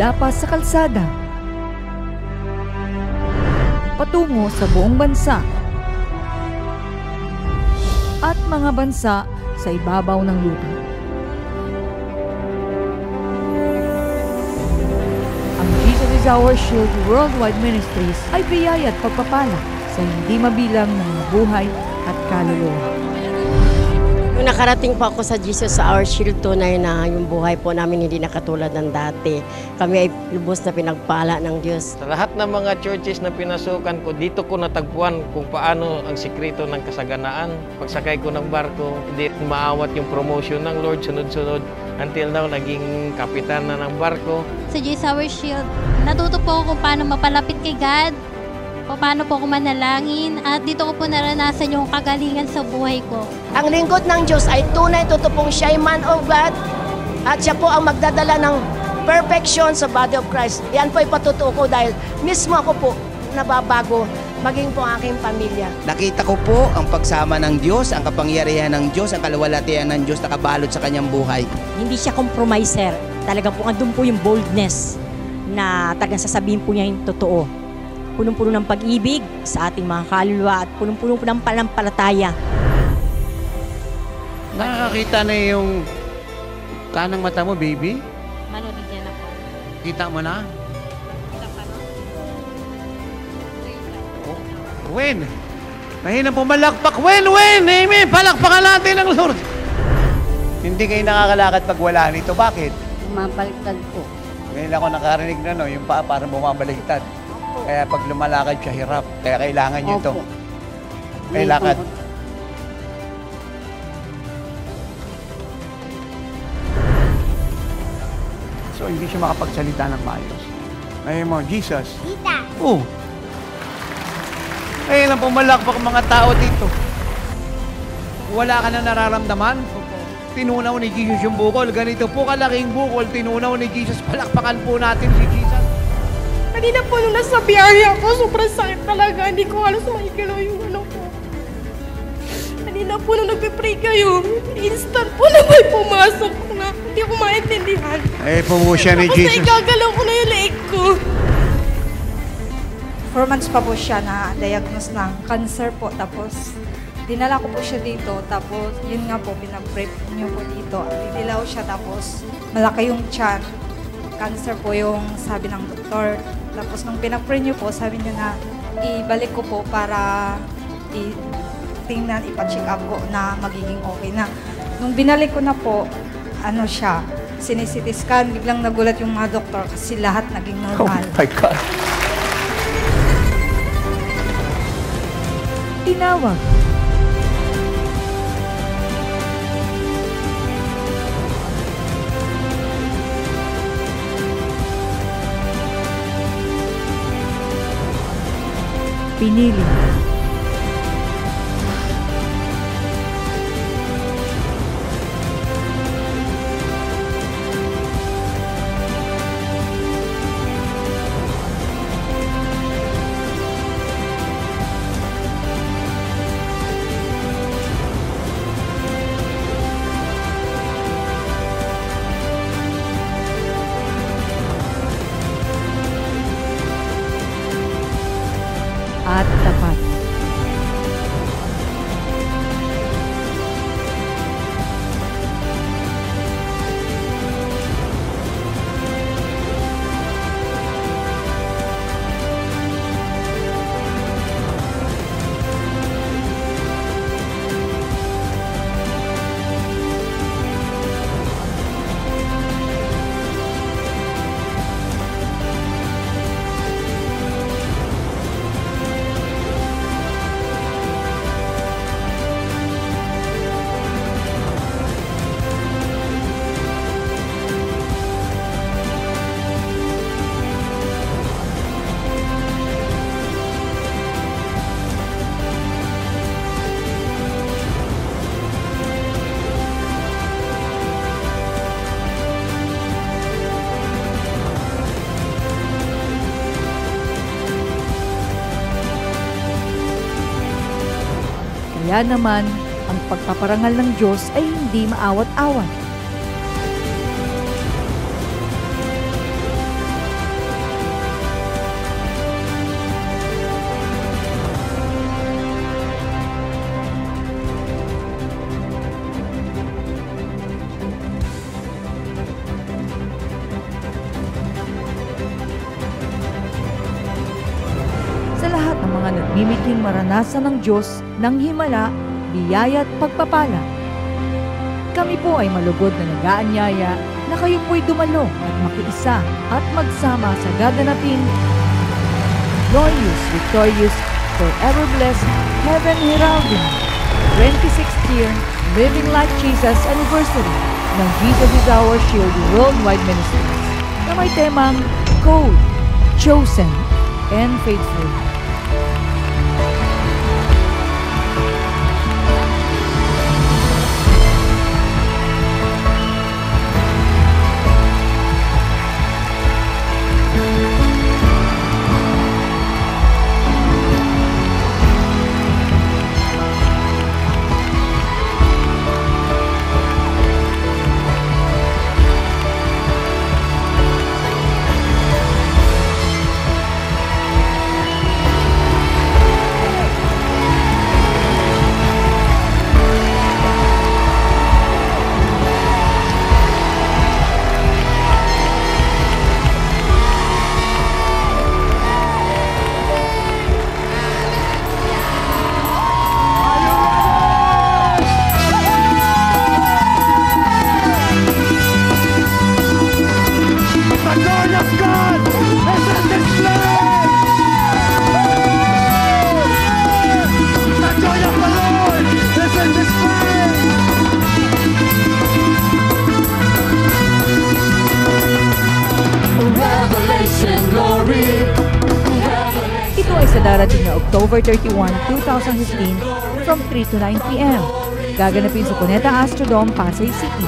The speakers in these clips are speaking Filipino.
mula pa sa kalsada patungo sa buong bansa at mga bansa sa ibabaw ng lupa. Ang Jesus is Our Shield Worldwide Ministries ay biyaya at pagpapala sa hindi mabilang ng buhay at kaluluwa. Nung nakarating po ako sa Jesus sa Our Shield, tunay na yung buhay po namin hindi na katulad ng dati. Kami ay lubos na pinagpala ng Diyos. Sa lahat ng mga churches na pinasukan ko, dito ko natagpuan kung paano ang sikreto ng kasaganaan. Pagsakay ko ng barko, hindi maawat yung promotion ng Lord, sunod-sunod. Until now, naging kapitan na ng barko. Sa Jesus Our Shield, natuto po ako kung paano mapalapit kay God, paano po ako manalangin, at dito ko po naranasan yung kagalingan sa buhay ko. Ang lingkod ng Diyos ay tunay, totoo siya ay man of God, at siya po ang magdadala ng perfection sa body of Christ. Yan po ay patutuo ko dahil mismo ako po nababago, maging po ang aking pamilya. Nakita ko po ang pagsama ng Diyos, ang kapangyarihan ng Diyos, ang kaluwalhatian ng Diyos nakabalot sa kanyang buhay. Hindi siya compromiser. Talaga po andun po yung boldness na talagang sasabihin po niya yung totoo. Punong-puno ng pag-ibig sa ating mga kaluluwa at punong-puno po ng panampalataya. Nakakakita na yung kanang mata mo, baby? Manood dyan ako. Kita mo na? Wen! Mahinang pumalakpak. Wen! Amen! Palakpakan natin ang Lord! Hindi kayo nakakalakad pag wala nito. Bakit? Bumabaliktad po. Ngayon ako nakarinig na yung paa parang bumabaliktad. Kaya pag lumalakad siya, hirap. Kaya kailangan nyo ito. Kailangan. So, hindi siya makapagsalita ng maayos. Ngayon mo, Jesus. Tita. Oh. Ngayon lang pumalakpak mga tao dito. Wala ka na nararamdaman? Tinunaw ni Jesus yung bukol. Ganito po kalaking bukol, tinunaw ni Jesus. Palakpakan po natin si Jesus. Kanina po nung nasa biyaya ako, sobrang sakit talaga. Hindi ko halos makikilo yung ano ko. Kanina po nung nagpipray kayo, instant po na may pumasok na hindi ko maintindihan. Eh, pumusya ni Jesus. Kasi igagalaw ko na yung leeg ko. 4 months pa po siya na diagnose ng cancer po. Tapos, dinala ko po siya dito. Tapos, yun nga po, pinag-prep niyo po dito. Didilaw siya tapos malaki yung tiyan. Cancer po yung sabi ng doktor. Tapos nung pinag-pray niyo po, sabi niya na ibalik ko po para tingnan, ipa-check up ko na magiging okay na. Nung binalik ko na po, ano siya, sinisiti scan, biglang nagulat yung mga doktor kasi lahat naging normal. Oh my God. Tinawag. Pinili. At tapat. Kaya naman, ang pagpaparangal ng Diyos ay hindi maawat-awat. mga nagmimithing maranasan ng Diyos ng himala, biyaya at pagpapala. Kami po ay malugod na nag-aanyaya na kayo po'y dumalo at makiisa at magsama sa gaganaping glorious, victorious, forever blessed, heaven heralding 26th year Living Like Jesus Anniversary ng Jesus is Our Shield Worldwide Ministries na may temang Called, Chosen, and Faithful. Ito ay sa darating na October 31, 2015 from 3 to 9 p.m. Gaganapin sa Cuneta Astrodome, Pasay City.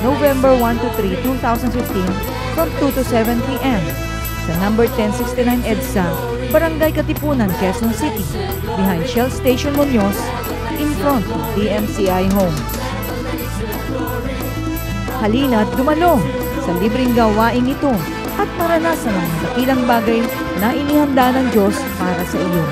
November 1 to 3, 2015 from 2 to 7 p.m. sa number 1069 EDSA, Barangay Katipunan, Quezon City, behind Shell Station Muñoz, in front of DMCI Homes. Halina't dumalo sa libreng gawain ito at maranasan ang dakilang bagay na inihanda ng Diyos para sa iyo.